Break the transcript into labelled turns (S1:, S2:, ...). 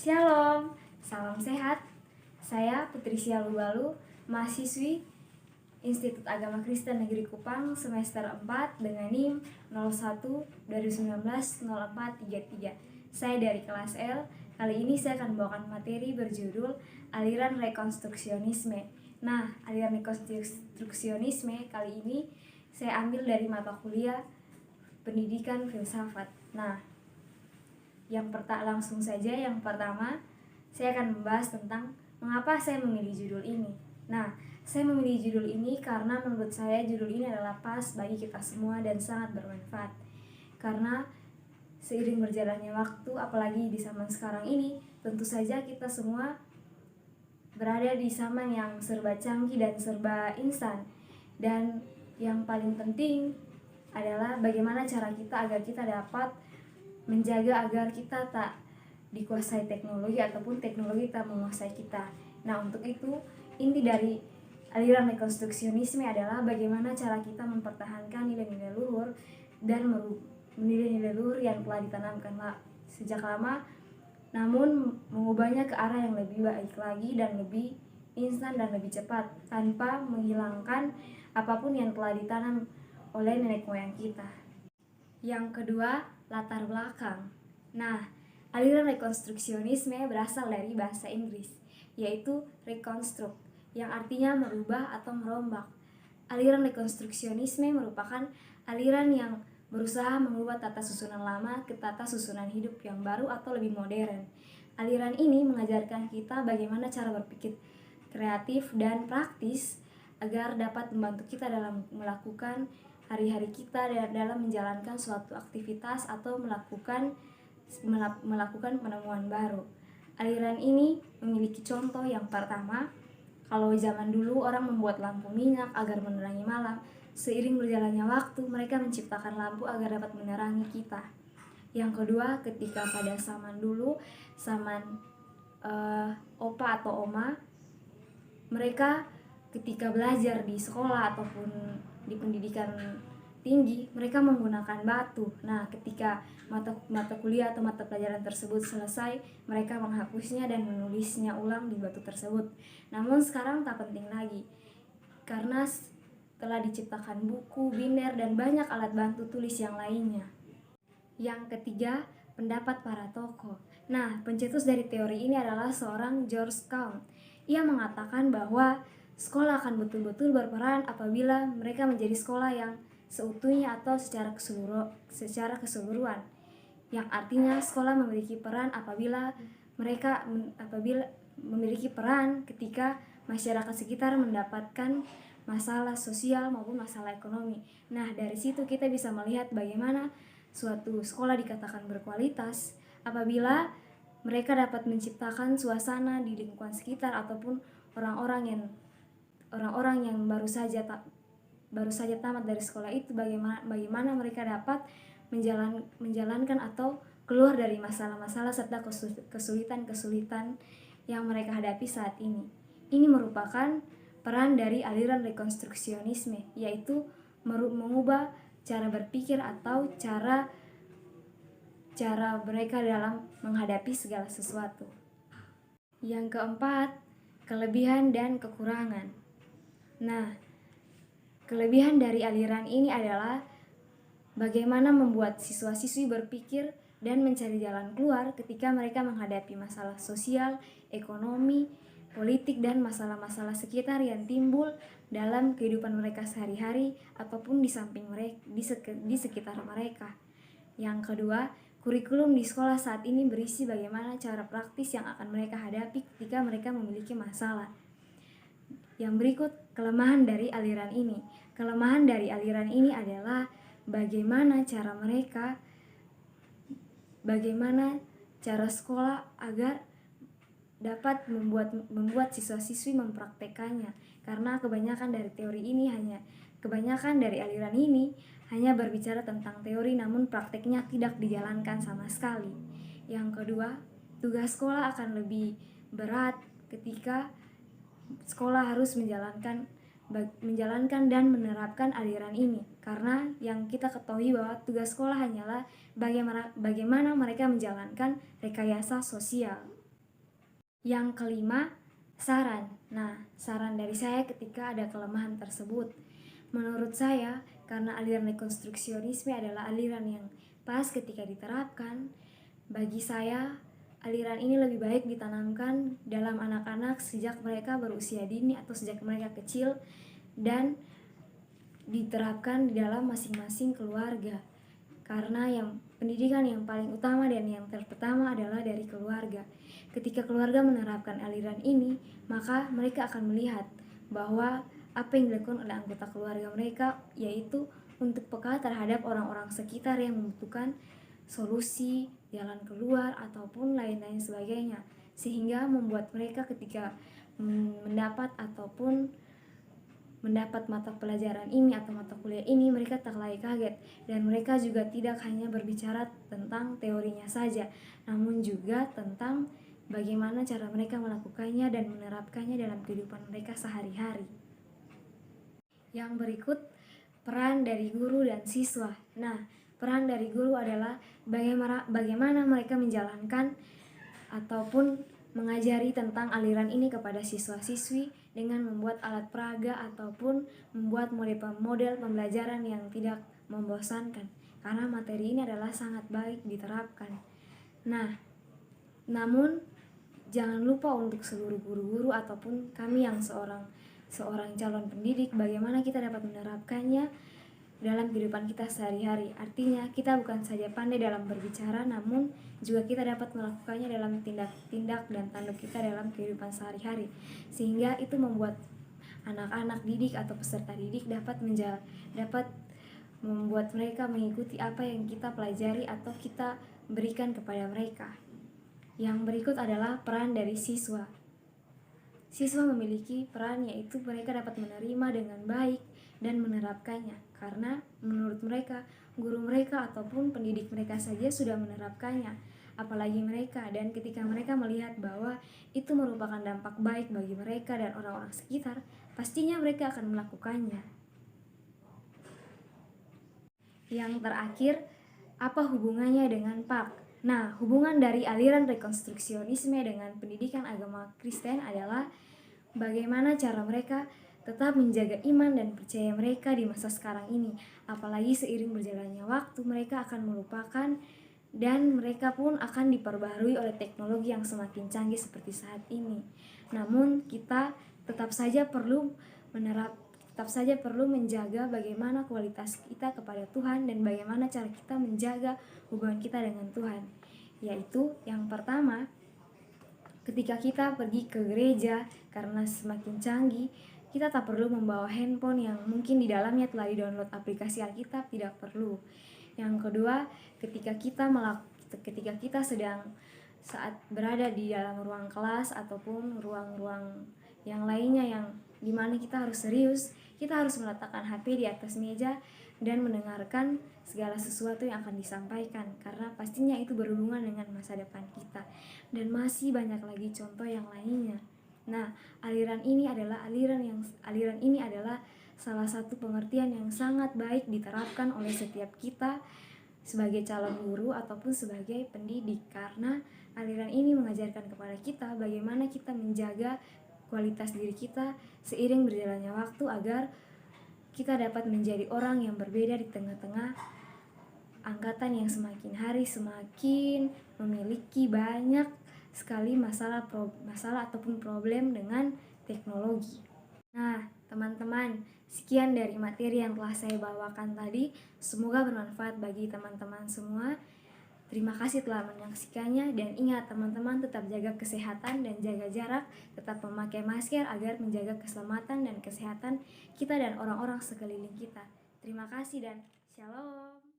S1: Shalom, salam sehat. Saya Putri Sialubalu, mahasiswi Institut Agama Kristen Negeri Kupang semester 4 dengan NIM 01 2019 0433. Saya dari kelas L. Kali ini saya akan membawakan materi berjudul aliran rekonstruksionisme. Nah, aliran rekonstruksionisme kali ini saya ambil dari mata kuliah pendidikan filsafat. Nah, langsung saja yang pertama saya akan membahas tentang mengapa saya memilih judul ini. Nah, saya memilih judul ini karena menurut saya judul ini adalah pas bagi kita semua dan sangat bermanfaat. Karena seiring berjalannya waktu, apalagi di zaman sekarang ini, tentu saja kita semua berada di zaman yang serba canggih dan serba instan. Dan yang paling penting adalah bagaimana cara kita agar kita dapat menjaga agar kita tak dikuasai teknologi ataupun teknologi tak menguasai kita. Nah, untuk itu inti dari aliran rekonstruksionisme adalah bagaimana cara kita mempertahankan nilai-nilai luhur dan nilai-nilai luhur yang telah ditanamkan sejak lama, namun mengubahnya ke arah yang lebih baik lagi dan lebih instan dan lebih cepat tanpa menghilangkan apapun yang telah ditanam oleh nenek moyang kita. Yang kedua, latar belakang. Nah, aliran rekonstruksionisme berasal dari bahasa Inggris, yaitu reconstruct, yang artinya merubah atau merombak. Aliran rekonstruksionisme merupakan aliran yang berusaha mengubah tata susunan lama ke tata susunan hidup yang baru atau lebih modern. Aliran ini mengajarkan kita bagaimana cara berpikir kreatif dan praktis agar dapat membantu kita dalam melakukan hari-hari kita dalam menjalankan suatu aktivitas atau melakukan penemuan baru. Aliran ini memiliki contoh yang pertama. Kalau zaman dulu orang membuat lampu minyak agar menerangi malam, seiring berjalannya waktu mereka menciptakan lampu agar dapat menerangi kita. Yang kedua, ketika pada zaman dulu, zaman opa atau oma, mereka ketika belajar di sekolah ataupun di pendidikan tinggi, mereka menggunakan batu. Nah, ketika mata kuliah atau mata pelajaran tersebut selesai, mereka menghapusnya dan menulisnya ulang di batu tersebut. Namun sekarang tak penting lagi, karena telah diciptakan buku, binder, dan banyak alat bantu tulis yang lainnya. Yang ketiga, pendapat para tokoh. Nah, pencetus dari teori ini adalah seorang George Comte. Ia mengatakan bahwa sekolah akan betul-betul berperan apabila mereka menjadi sekolah yang seutuhnya atau secara keseluruhan. Yang artinya sekolah memiliki peran apabila memiliki peran ketika masyarakat sekitar mendapatkan masalah sosial maupun masalah ekonomi. Nah, dari situ kita bisa melihat bagaimana suatu sekolah dikatakan berkualitas apabila mereka dapat menciptakan suasana di lingkungan sekitar ataupun orang-orang yang baru saja tamat dari sekolah itu, bagaimana mereka dapat menjalankan atau keluar dari masalah-masalah serta kesulitan-kesulitan yang mereka hadapi saat ini. Ini merupakan peran dari aliran rekonstruksionisme, yaitu mengubah cara berpikir atau cara mereka dalam menghadapi segala sesuatu. Yang keempat, kelebihan dan kekurangan. Nah, kelebihan dari aliran ini adalah bagaimana membuat siswa-siswi berpikir dan mencari jalan keluar ketika mereka menghadapi masalah sosial, ekonomi, politik, dan masalah-masalah sekitar yang timbul dalam kehidupan mereka sehari-hari ataupun di samping mereka, di sekitar mereka. Yang kedua, kurikulum di sekolah saat ini berisi bagaimana cara praktis yang akan mereka hadapi ketika mereka memiliki masalah. Yang berikut kelemahan dari aliran ini. Kelemahan dari aliran ini adalah bagaimana cara sekolah agar dapat membuat siswa-siswi mempraktekannya. Karena kebanyakan dari aliran ini hanya berbicara tentang teori namun prakteknya tidak dijalankan sama sekali. Yang kedua, tugas sekolah akan lebih berat ketika sekolah harus menjalankan dan menerapkan aliran ini, karena yang kita ketahui bahwa tugas sekolah hanyalah bagaimana mereka menjalankan rekayasa sosial. Yang kelima, saran. Nah, saran dari saya ketika ada kelemahan tersebut. Menurut saya, karena aliran rekonstruksionisme adalah aliran yang pas ketika diterapkan, bagi saya aliran ini lebih baik ditanamkan dalam anak-anak sejak mereka berusia dini atau sejak mereka kecil dan diterapkan di dalam masing-masing keluarga. Karena pendidikan yang paling utama dan yang terpertama adalah dari keluarga. Ketika keluarga menerapkan aliran ini, maka mereka akan melihat bahwa apa yang dilakukan oleh anggota keluarga mereka yaitu untuk peka terhadap orang-orang sekitar yang membutuhkan solusi, jalan keluar, ataupun lain-lain sebagainya. Sehingga membuat mereka ketika mendapat mata pelajaran ini atau mata kuliah ini, mereka tak lagi kaget, dan mereka juga tidak hanya berbicara tentang teorinya saja, namun juga tentang bagaimana cara mereka melakukannya dan menerapkannya dalam kehidupan mereka sehari-hari. Yang berikut, peran dari guru dan siswa. Nah, peran dari guru adalah bagaimana mereka menjalankan ataupun mengajari tentang aliran ini kepada siswa-siswi dengan membuat alat peraga ataupun membuat model pembelajaran yang tidak membosankan, karena materi ini adalah sangat baik diterapkan. Nah, namun jangan lupa untuk seluruh guru-guru ataupun kami yang seorang calon pendidik, bagaimana kita dapat menerapkannya dalam kehidupan kita sehari-hari. Artinya kita bukan saja pandai dalam berbicara, namun juga kita dapat melakukannya dalam tindak-tindak dan tanduk kita dalam kehidupan sehari-hari, sehingga itu membuat anak-anak didik atau peserta didik dapat membuat mereka mengikuti apa yang kita pelajari atau kita berikan kepada mereka. Yang berikut adalah peran dari siswa. Siswa memiliki peran, yaitu mereka dapat menerima dengan baik dan menerapkannya, karena menurut mereka, guru mereka ataupun pendidik mereka saja sudah menerapkannya, apalagi mereka. Dan ketika mereka melihat bahwa itu merupakan dampak baik bagi mereka dan orang-orang sekitar, pastinya mereka akan melakukannya. Yang terakhir, apa hubungannya dengan PAK? Nah, hubungan dari aliran rekonstruksionisme dengan pendidikan agama Kristen adalah bagaimana cara mereka tetap menjaga iman dan percaya mereka di masa sekarang ini. Apalagi seiring berjalannya waktu, mereka akan melupakan dan mereka pun akan diperbaharui oleh teknologi yang semakin canggih seperti saat ini. Namun kita tetap saja perlu menjaga bagaimana kualitas kita kepada Tuhan dan bagaimana cara kita menjaga hubungan kita dengan Tuhan. Yaitu yang pertama, ketika kita pergi ke gereja, karena semakin canggih, kita tak perlu membawa handphone yang mungkin di dalamnya telah di-download aplikasi Alkitab, tidak perlu. Yang kedua, ketika kita sedang saat berada di dalam ruang kelas ataupun ruang-ruang yang lainnya yang dimana kita harus serius, kita harus meletakkan HP di atas meja dan mendengarkan segala sesuatu yang akan disampaikan, karena pastinya itu berhubungan dengan masa depan kita. Dan masih banyak lagi contoh yang lainnya. Nah, aliran ini adalah salah satu pengertian yang sangat baik diterapkan oleh setiap kita sebagai calon guru ataupun sebagai pendidik, karena aliran ini mengajarkan kepada kita bagaimana kita menjaga kualitas diri kita seiring berjalannya waktu, agar kita dapat menjadi orang yang berbeda di tengah-tengah angkatan yang semakin hari semakin memiliki banyak sekali masalah ataupun problem dengan teknologi. Nah, teman-teman, sekian dari materi yang telah saya bawakan tadi. Semoga bermanfaat bagi teman-teman semua. Terima kasih telah menyaksikannya, dan ingat teman-teman, tetap jaga kesehatan dan jaga jarak, tetap memakai masker agar menjaga keselamatan dan kesehatan kita dan orang-orang sekeliling kita. Terima kasih dan shalom.